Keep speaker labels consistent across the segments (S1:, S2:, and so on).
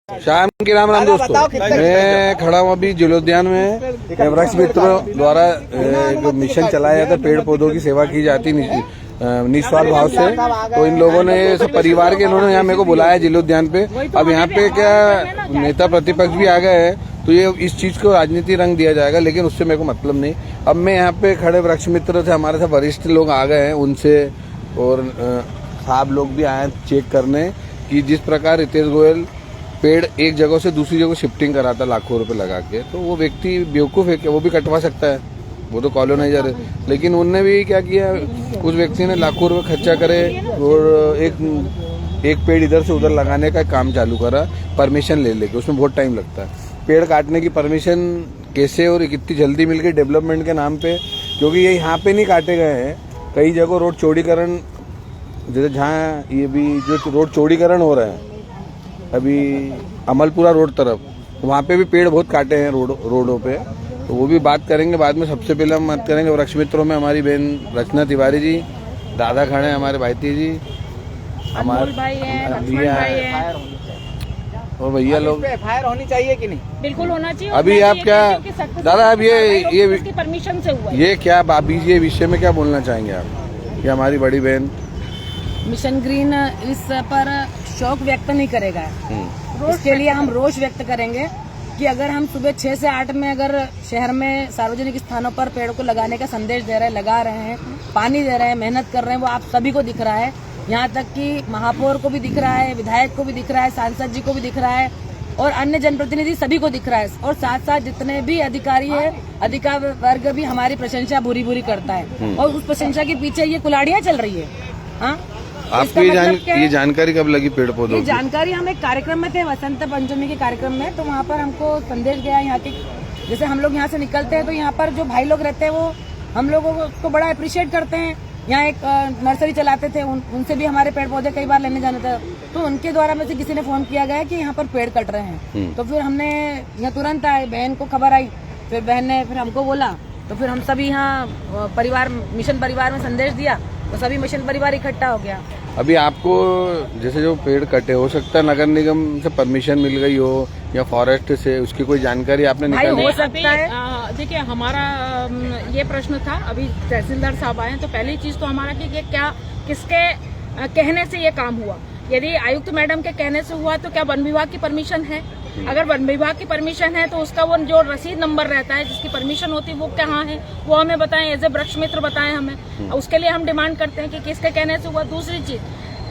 S1: शाम की राम दोस्तों, मैं खड़ा हूँ अभी जिलोद्यान में। वृक्ष मित्रों द्वारा जो मिशन चलाया जाता है, पेड़ पौधों की सेवा की जाती निस्वार्थ भाव से, तो इन लोगों ने सब परिवार के इन्होंने यहाँ मेरे को बुलाया जिलोद्यान पे। अब यहाँ पे क्या नेता प्रतिपक्ष भी आ गए हैं, तो ये इस चीज को राजनीति रंग दिया जाएगा, लेकिन उससे मेरे को मतलब नहीं। अब मैं यहाँ पे खड़े वृक्ष मित्र थे, हमारे साथ वरिष्ठ लोग आ गए हैं उनसे, और साहब लोग भी आए चेक करने कि जिस प्रकार रितेश गोयल पेड़ एक जगह से दूसरी जगह शिफ्टिंग कराता लाखों रुपए लगा के, तो वो व्यक्ति बेवकूफ है कि वो भी कटवा सकता है, वो तो कॉलोनाइजर है। लेकिन उनने भी क्या किया, उस व्यक्ति ने लाखों रुपए खर्चा करे और एक पेड़ इधर से उधर लगाने का काम चालू करा, परमिशन ले लेके। उसमें बहुत टाइम लगता है। पेड़ काटने की परमिशन कैसे और कितनी जल्दी मिल गई डेवलपमेंट के नाम पे, क्योंकि ये यहाँ पे नहीं काटे गए हैं, कई जगह रोड चौड़ीकरण, जैसे जहाँ ये भी जो रोड चौड़ीकरण हो रहा है अभी अमलपुरा रोड तरफ, वहाँ पे भी पेड़ बहुत काटे हैं रोडों पे, तो वो भी बात करेंगे बाद में। सबसे पहले हम बात करेंगे वृक्ष मित्रों में हमारी बहन रचना तिवारी जी, दादा खड़े हैं हमारे भाईती जी, हमारे भैया और भैया लोग।
S2: एफआईआर होनी चाहिए कि नहीं?
S3: बिल्कुल होना चाहिए।
S1: अभी आप क्या दादा, अब ये
S3: परमिशन से हुआ
S1: ये क्या अभी ये विषय में क्या बोलना चाहेंगे आप? ये हमारी बड़ी बहन
S3: मिशन ग्रीन इस पर शौक व्यक्त नहीं करेगा, इसके लिए हम रोष व्यक्त करेंगे कि अगर हम सुबह 6 से 8 में अगर शहर में सार्वजनिक स्थानों पर पेड़ को लगाने का संदेश दे रहे हैं, लगा रहे हैं, पानी दे रहे हैं, मेहनत कर रहे हैं, वो आप सभी को दिख रहा है। यहाँ तक कि महापौर को भी दिख रहा है, विधायक को भी दिख रहा है, सांसद जी को भी दिख रहा है, और अन्य जनप्रतिनिधि सभी को दिख रहा है। और साथ साथ जितने भी अधिकारी है, अधिकारी वर्ग भी हमारी प्रशंसा भूरी भूरी करता है, और उस प्रशंसा के पीछे ये कुलाड़ियाँ चल रही है। हाँ,
S1: आपको ये जानकारी कब लगी पेड़ पौधों की?
S3: जानकारी हम एक कार्यक्रम में थे, वसंत पंचमी के कार्यक्रम में, तो वहाँ पर हमको संदेश गया यहाँ के, जैसे हम लोग यहाँ से निकलते हैं तो यहाँ पर जो भाई लोग रहते हैं वो हम लोगों को बड़ा अप्रिशिएट करते हैं। यहाँ एक नर्सरी चलाते थे, उनसे भी हमारे पेड़ पौधे कई बार लेने जाना था, तो उनके द्वारा में से किसी ने फोन किया गया कि यहाँ पर पेड़ कट रहे हैं। तो फिर हमने यहाँ तुरंत आए, बहन को खबर आई, फिर बहन ने फिर हमको बोला, तो फिर हम सभी यहाँ परिवार मिशन परिवार में संदेश दिया, तो सभी मिशन परिवार इकट्ठा हो गया।
S1: अभी आपको जैसे जो पेड़ कटे, हो सकता है नगर निगम से परमिशन मिल गई हो या फॉरेस्ट से, उसकी कोई जानकारी आपने निकाली?
S3: हो सकता है।
S4: देखिए, हमारा ये प्रश्न था, अभी तहसीलदार साहब आए तो पहली चीज तो हमारा कि क्या किसके कहने से ये काम हुआ। यदि आयुक्त मैडम के कहने से हुआ तो क्या वन विभाग की परमिशन है? अगर वन विभाग की परमिशन है तो उसका वो जो रसीद नंबर रहता है जिसकी परमिशन होती है वो कहाँ है, वो हमें बताएं, एज ए वृक्ष मित्र बताएं हमें। उसके लिए हम डिमांड करते हैं कि किसके कहने से हुआ। दूसरी चीज,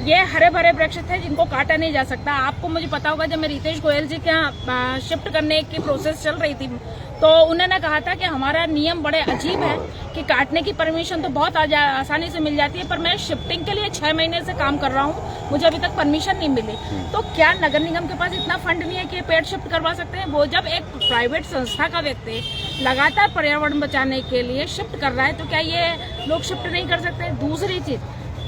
S4: ये हरे भरे वृक्ष थे जिनको काटा नहीं जा सकता। आपको मुझे पता होगा, जब मैं रितेश गोयल जी के यहाँ शिफ्ट करने की प्रोसेस चल रही थी तो उन्होंने कहा था कि हमारा नियम बड़े अजीब है कि काटने की परमिशन तो बहुत आसानी से मिल जाती है, पर मैं शिफ्टिंग के लिए 6 महीने से काम कर रहा हूँ, मुझे अभी तक परमिशन नहीं मिली। तो क्या नगर निगम के पास इतना फंड नहीं है कि पेड़ शिफ्ट करवा सकते हैं? वो जब एक प्राइवेट संस्था का व्यक्ति लगातार पर्यावरण बचाने के लिए शिफ्ट कर रहा है, तो क्या ये लोग शिफ्ट नहीं कर सकते? दूसरी चीज,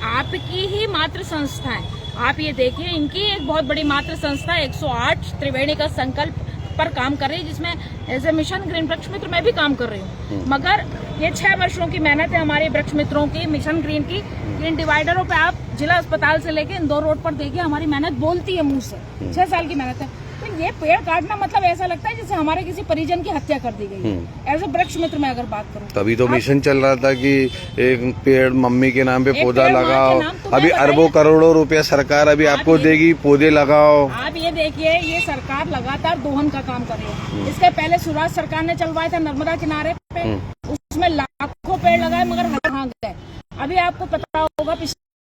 S4: आपकी ही मातृ संस्था है, आप ये देखिए, इनकी एक बहुत बड़ी मातृ संस्था 108 त्रिवेणी का संकल्प पर काम कर रही है, जिसमें एज ए मिशन ग्रीन वृक्ष मित्र मैं भी काम कर रही हूँ। मगर ये 6 वर्षों की मेहनत है हमारे वृक्ष मित्रों की, मिशन ग्रीन की। इन डिवाइडरों पे आप जिला अस्पताल से लेके इंदौर रोड पर देखिए, हमारी मेहनत बोलती है मुंह से। 6 साल की मेहनत है। तो ये पेड़ काटना मतलब ऐसा लगता है जैसे हमारे किसी परिजन की हत्या कर दी गई है। एज ए वृक्ष मित्र में अगर बात करूँ,
S1: तभी तो मिशन चल रहा था कि एक पेड़ मम्मी के नाम पे पौधा लगाओ। अभी अरबों करोड़ों रुपया सरकार अभी आपको देगी, पौधे लगाओ।
S4: आप ये देखिए, ये सरकार लगातार दोहन का काम कर रही है। इसके पहले सुराज सरकार ने चलवाया था नर्मदा किनारे पे, उसमें लाखों पेड़ लगाए मगर भाग गए। अभी आपको पता होगा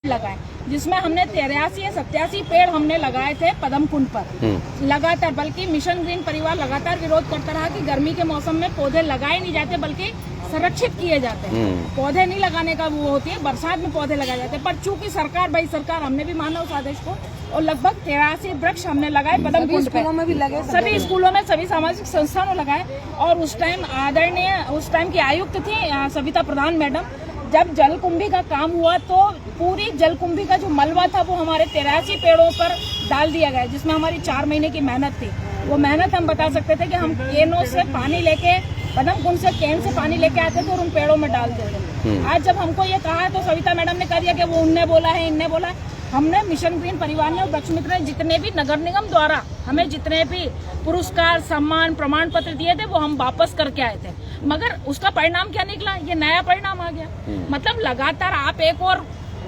S4: लगाए, जिसमें हमने 83 या 87 पेड़ हमने लगाए थे पदम कुंड पर लगातार। बल्कि मिशन ग्रीन परिवार लगातार विरोध करता रहा कि गर्मी के मौसम में पौधे लगाए नहीं जाते बल्कि संरक्षित किए जाते हैं। पौधे नहीं लगाने का वो होती है, बरसात में पौधे लगाए जाते हैं। पर चूंकि सरकार हमने भी माना उस आदेश को, और लगभग 83 वृक्ष हमने लगाए पदम कुंड पे, में भी लगे, सभी स्कूलों में, सभी सामाजिक संस्थानों में लगाए। और उस टाइम आदरणीय, उस टाइम की आयुक्त थी सविता प्रधान मैडम, जब जलकुंभी का काम हुआ तो पूरी जलकुंभी का जो मलबा था वो हमारे 83 पेड़ों पर डाल दिया गया, जिसमें हमारी 4 महीने की मेहनत थी। वो मेहनत हम बता सकते थे कि हम केनों से पानी लेके, पदम कुंड से कैन से पानी लेके आते थे और उन पेड़ों में डालते थे। आज जब हमको ये कहा तो सविता मैडम ने कह दिया कि वो उनने बोला है, इनने बोला है। हमने मिशन ग्रीन परिवार ने और वृक्ष मित्र ने जितने भी नगर निगम द्वारा हमें जितने भी पुरस्कार, सम्मान, प्रमाण पत्र दिए थे वो हम वापस करके आए थे, मगर उसका परिणाम क्या निकला? ये नया परिणाम आ गया। मतलब लगातार आप एक और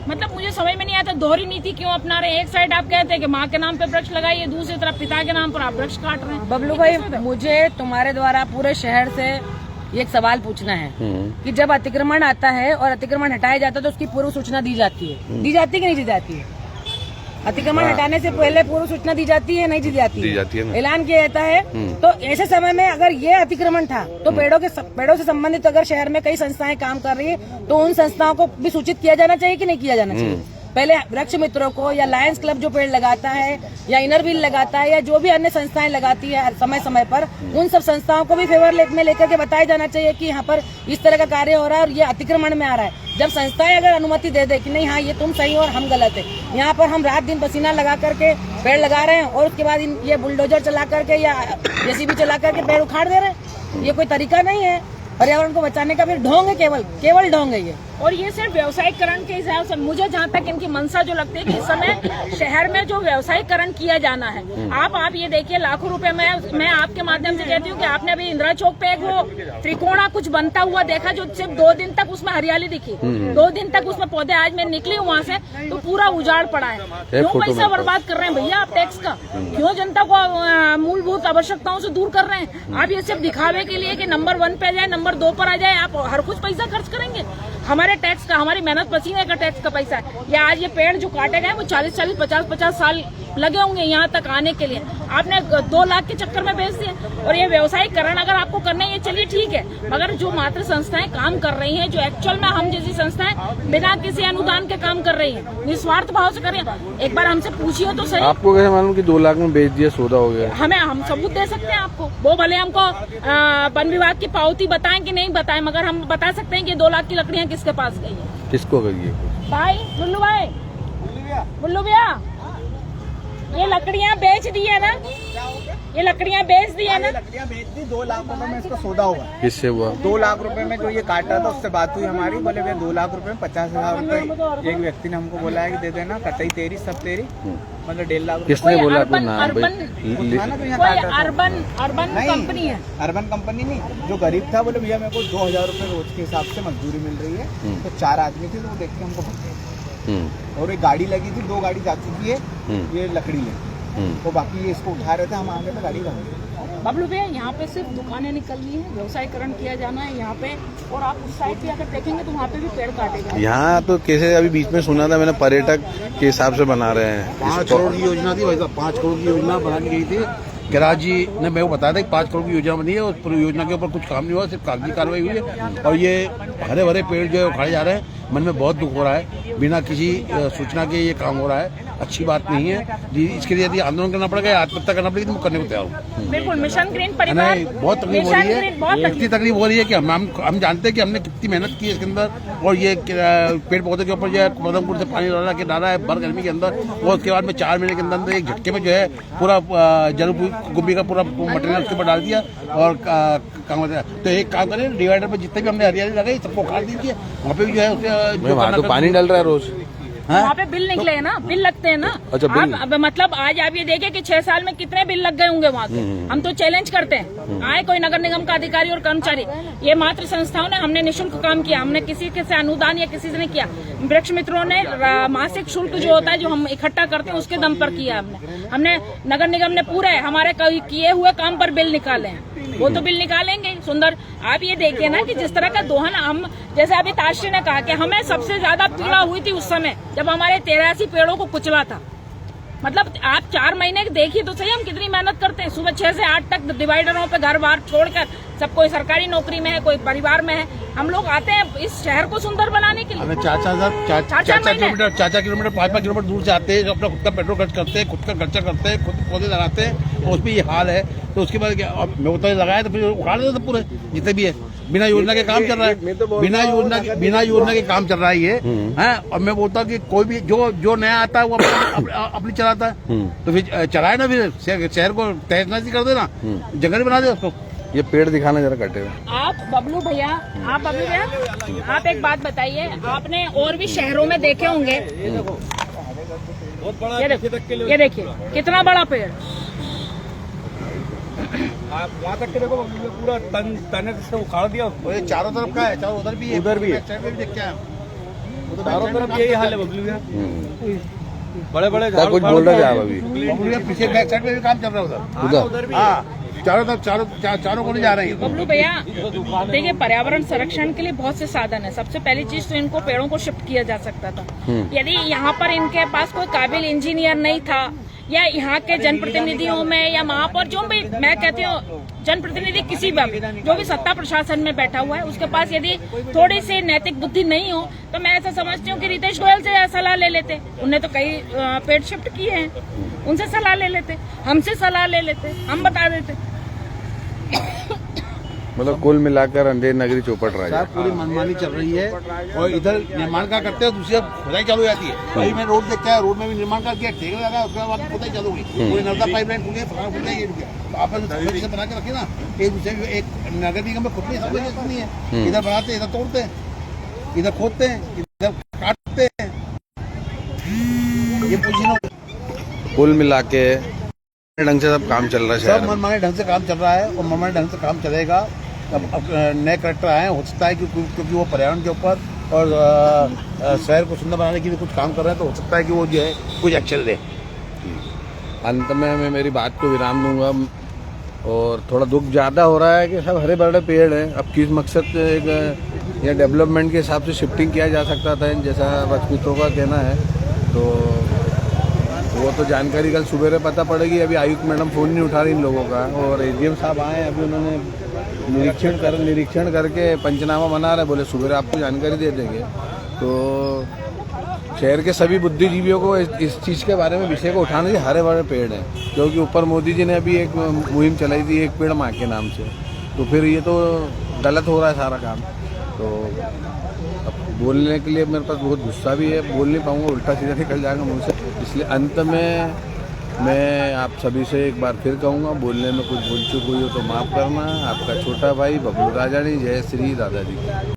S4: मतलब मुझे समझ में नहीं आता दोहरी नीति क्यों अपना रहे हैं। एक साइड आप कहते हैं कि माँ के नाम पे वृक्ष लगाइए, दूसरी तरफ पिता के नाम पर आप वृक्ष काट रहे हैं।
S3: बबलू भाई, मुझे तुम्हारे द्वारा पूरे शहर से एक सवाल पूछना है कि जब अतिक्रमण आता है और अतिक्रमण हटाया जाता है तो उसकी पूर्व सूचना दी जाती है, दी जाती है कि नहीं दी जाती है? अतिक्रमण हटाने से पहले पूर्व सूचना दी जाती है, नहीं दी जाती है? ऐलान किया जाता है। तो ऐसे समय में अगर ये अतिक्रमण था तो पेड़ों से संबंधित अगर शहर में कई संस्थाएं काम कर रही है तो उन संस्थाओं को भी सूचित किया जाना चाहिए कि नहीं किया जाना चाहिए? पहले वृक्ष मित्रों को या लायंस क्लब जो पेड़ लगाता है या इनर व्हील लगाता है या जो भी अन्य संस्थाएं लगाती है समय समय पर, उन सब संस्थाओं को भी फेवर में लेकर के बताया जाना चाहिए कि यहाँ पर इस तरह का कार्य हो रहा है और ये अतिक्रमण में आ रहा है। जब संस्थाएं अगर अनुमति दे दे कि नहीं हाँ ये तुम सही हो और हम गलत है, यहाँ पर हम रात दिन पसीना लगा करके पेड़ लगा रहे हैं और उसके बाद ये बुलडोजर चला करके या जेसीबी चला करके पेड़ उखाड़ दे रहे हैं, ये कोई तरीका नहीं है। पर्यावरण को बचाने का फिर ढोंग है, केवल ढोंग है ये।
S4: और ये सिर्फ व्यवसायीकरण के हिसाब से मुझे जहाँ तक इनकी मंशा जो लगती है कि इस समय शहर में जो व्यवसायीकरण किया जाना है, आप ये देखिए लाखों रुपए में मैं आपके माध्यम से कहती हूँ कि आपने अभी इंदिरा चौक पे एक वो त्रिकोणा कुछ बनता हुआ देखा जो सिर्फ 2 दिन तक उसमें हरियाली दिखी, 2 दिन तक उसमें पौधे, आज मैं निकली हूँ वहाँ से तो पूरा उजाड़ पड़ा है। क्यों पैसा बर्बाद कर रहे हैं भैया आप टैक्स का? क्यों जनता को मूलभूत आवश्यकताओं से दूर कर रहे हैं? आप ये सिर्फ दिखावे के लिए कि नंबर 1 पे जाए, नंबर 2 पर आ जाए, आप हर कुछ पैसा खर्च करेंगे। हमारे टैक्स का, हमारी मेहनत पसीने का टैक्स का पैसा है। या आज ये पेड़ जो काटे गए वो 40-40, 50-50 साल लगे होंगे यहाँ तक आने के लिए, आपने 2 लाख के चक्कर में बेच दिए। और ये व्यवसायीकरण अगर आपको करना है, ये चलिए ठीक है, मगर जो मात्र संस्थाएं काम कर रही हैं, जो एक्चुअल में हम जैसी संस्थाएं बिना किसी अनुदान के काम कर रही हैं, निस्वार्थ भाव से कर रही हैं, एक बार हमसे पूछिए तो सही।
S1: आपको कैसे मालूम कि 2 लाख में बेच दिया, सौदा हो गया?
S4: हम सबूत दे सकते हैं आपको, वो भले हमको वन विभाग की पावती बताएं कि नहीं बताएं, मगर हम बता सकते हैं कि 2 लाख की लकड़ियाँ किसके पास गई है।
S1: किसको करिए
S4: भाई बुल्लू भैया, ये लकड़ियाँ बेच दी है ना? ये लकड़ियाँ बेच दी है ना?
S2: लकड़ियाँ बेच दी, 2 लाख रुपए में इसका सौदा हुआ।
S1: किससे हुआ?
S2: 2 लाख रुपए में जो ये काट रहा था उससे बात हुई हमारी, बोले भैया 2 लाख रुपए में 50,000 रुपए एक व्यक्ति ने हमको बोला है कि दे देना, कतई तेरी सब तेरी, मतलब 1.5 लाख।
S1: किसने बोला?
S4: अर्बन कंपनी है,
S2: अर्बन कंपनी नहीं, जो गरीब था बोले भैया मेरे को 2,000 रुपए रोज के हिसाब से मजदूरी मिल रही है, तो 4 आदमी थे तो वो देख के हमको भग गए। और एक गाड़ी लगी थी, 2 गाड़ी जा चुकी है ये लकड़ी लेके, तो बाकी ये इसको उठा रहे थे, हम आगे तो गाड़ी लगी।
S4: बबलू भैया यहाँ पे सिर्फ दुकानें निकलनी है, व्यवसायीकरण किया जाना है यहाँ पे, और आप उस साइड पे अगर देखेंगे तो वहाँ पे भी पेड़ काटे गए।
S1: यहाँ तो कैसे अभी बीच में सुना था मैंने, पर्यटक के हिसाब से बना रहे हैं।
S5: 5 करोड़ की योजना थी भाई साहब, 5 करोड़ की योजना बनाई गई थी। गिराज जी ने मेरे को बताया था कि 5 करोड़ की योजना बनी है, उस पूरी योजना के ऊपर कुछ काम नहीं हुआ, सिर्फ कागजी कार्रवाई हुई है। और ये हरे भरे पेड़ जो है उखाड़े जा रहे हैं, मन में बहुत दुख हो रहा है, बिना किसी सूचना के ये काम हो रहा है, अच्छी बात नहीं है जी। इसके लिए यदि आंदोलन करना पड़ेगा, आत्महत्या करना पड़ेगी, तो मैं करने को तैयार हूँ।
S4: बिल्कुल, मिशन ग्रीन परिवार
S1: बहुत तकलीफ हो रही है, इतनी तकलीफ हो रही है कि हम जानते हैं कि हमने कितनी मेहनत की है इसके अंदर, और ये पेड़ पौधे के ऊपर जो है पदमपुर से पानी डाला है भर गर्मी के अंदर, और उसके बाद में 4 महीने के अंदर एक झटके में जो है पूरा जल गुम्बी का पूरा मटेरियल उसके ऊपर डाल दिया। और काम तो एक काम करें, डिवाइडर पे जितने भी हमने हरियाली लगाई सबको उखाड़ दीजिए, वहाँ पे भी जो है उससे पानी डल रहा है रोज।
S4: वहाँ पे बिल निकले है ना, बिल लगते हैं ना।
S1: अच्छा, बिल?
S4: आप मतलब आज आप ये देखें कि 6 साल में कितने बिल लग गए होंगे वहाँ के। हम तो चैलेंज करते हैं, आए कोई नगर निगम का अधिकारी और कर्मचारी, ये मात्र संस्थाओं ने, हमने निःशुल्क काम किया, हमने किसी के से अनुदान या किसी से नहीं किया। वृक्ष मित्रों ने मासिक शुल्क जो होता है जो हम इकट्ठा करते हैं उसके दम पर किया हमने नगर निगम ने पूरे हमारे किए हुए काम पर बिल निकाले हैं, वो तो बिल निकालेंगे सुंदर। आप ये देखिए ना कि जिस तरह का दोहन, हम जैसे अभी ताश्री ने कहा कि हमें सबसे ज्यादा पीड़ा हुई थी उस समय जब हमारे 83 पेड़ों को कुचला था। मतलब आप 4 महीने देखिए तो सही हम कितनी मेहनत करते हैं, सुबह 6 से 8 तक डिवाइडरों पे घर बार छोड़कर, सब कोई सरकारी नौकरी में है, कोई परिवार में है, हम लोग आते हैं इस शहर को सुंदर बनाने के लिए।
S5: 4 किलोमीटर 5 किलोमीटर दूर से आते हैं, अपना खुद का पेट्रोल खर्च करते हैं, खुद का खर्चा करते हैं, खुद पौधे लगाते हैं, और उसमें ये हाल है। तो उसके बाद मैं वो तो लगाया तो फिर उखाड़ देते पूरे जितने भी है, बिना योजना के काम चल रहा है, बिना योजना के काम चल रहा है ये है। और मैं बोलता हूँ कि कोई भी जो नया आता है वो अपनी चलाता है, तो फिर चलाए ना, फिर शहर को तहस नहस कर देना, जंगल बना दे उसको।
S1: ये पेड़ दिखाना जरा कटे हुए।
S4: आप बबलू भैया, आप एक बात बताइए, आपने और भी शहरों में देखे होंगे ये देखिए कितना बड़ा पेड़।
S6: आप वहाँ तक के देखो पूरा तने से उखाड़ दिया।
S5: और ये चारों तरफ का है, चारों उधर भी है,
S6: उधर भी है।
S5: साइड में भी देख के आए हम।
S6: चारों तरफ यही हाल है बबलू भैया। बड़े बड़े
S1: क्या कुछ बोल रहे थे आप अभी?
S5: पीछे बैक साइड में भी काम चल रहा है
S1: उधर
S5: हाँ, चारों तरफ चारों को नहीं जा रहे हैं।
S4: बबलू भैया देखिए, पर्यावरण संरक्षण के लिए बहुत से साधन है। सबसे पहली चीज तो इनको पेड़ों को शिफ्ट किया जा सकता था। यदि यहाँ पर इनके पास कोई काबिल इंजीनियर नहीं था, या यहाँ के जनप्रतिनिधियों में या महापौर जो भी, मैं कहती हूँ जनप्रतिनिधि किसी भी जो भी सत्ता प्रशासन में बैठा हुआ है, उसके पास यदि थोड़ी सी नैतिक बुद्धि नहीं हो, तो मैं ऐसा समझती हूँ कि रितेश गोयल से सलाह ले लेते। उन्हें तो कई पेड़ शिफ्ट किए हैं, उनसे सलाह ले लेते, हमसे सलाह ले लेते, हम बता देते।
S1: मतलब कुल मिलाकर अंधेर नगरी चौपट रहा है।
S5: पूरी मनमानी चल रही है और इधर निर्माण का करते हैं, दूसरी खुदाई चालू हो जाती है। अभी मैं रोड देखता है, रोड में भी निर्माण का किया, ठेका लगा, उसके बाद खुदाई चालू हुई, पूरी नर्मदा पाइपलाइन खुल गई, फलाना खुल गया, ये रुक गया। तो आप से बना के रखिए ना, एक दूसरे एक नगर निगम में खुद नहीं सब नहीं है। इधर बनाते हैं, इधर तोड़ते हैं, इधर खोदते हैं, इधर काटते हैं, ये पोजीशन।
S1: कुल मिला के ढंग से सब काम चल रहा है शहर
S5: सब
S1: में।
S5: मनमाने ढंग से काम चल रहा है और मनमाने ढंग से काम चलेगा। अब नए कलेक्टर आए, हो सकता है क्योंकि वो पर्यावरण के ऊपर और शहर को सुंदर बनाने के लिए कुछ काम कर रहे हैं, तो हो सकता है कि वो जो है कुछ एक्शन ले।
S1: अंत में मैं मेरी बात को विराम दूंगा और थोड़ा दुख ज़्यादा हो रहा है कि सब हरे भरे पेड़ हैं। अब किस मकसद से एक या डेवलपमेंट के हिसाब से शिफ्टिंग किया जा सकता था, जैसा वक्फ मित्रों का कहना है, तो वो तो जानकारी कल सुबह पता पड़ेगी। अभी आयुक्त मैडम फ़ोन नहीं उठा रही इन लोगों का, और एडीएम साहब आए, अभी उन्होंने निरीक्षण करके पंचनामा बना रहे, बोले सुबह आपको जानकारी दे देंगे। तो शहर के सभी बुद्धिजीवियों को इस चीज़ के बारे में विषय को उठाने से हरे भरे पेड़ हैं, क्योंकि ऊपर मोदी जी ने अभी एक मुहिम चलाई थी, एक पेड़ माँ के नाम से। तो फिर ये तो गलत हो रहा है सारा काम। तो अब बोलने के लिए मेरे पास बहुत गुस्सा भी है, बोल नहीं पाऊँगा, उल्टा सीधा निकल जाएगा मुँह से। इसलिए अंत में मैं आप सभी से एक बार फिर कहूँगा, बोलने में कुछ भूल चूक हुई हो तो माफ़ करना। आपका छोटा भाई बबलू राजानी। जय श्री दादाजी।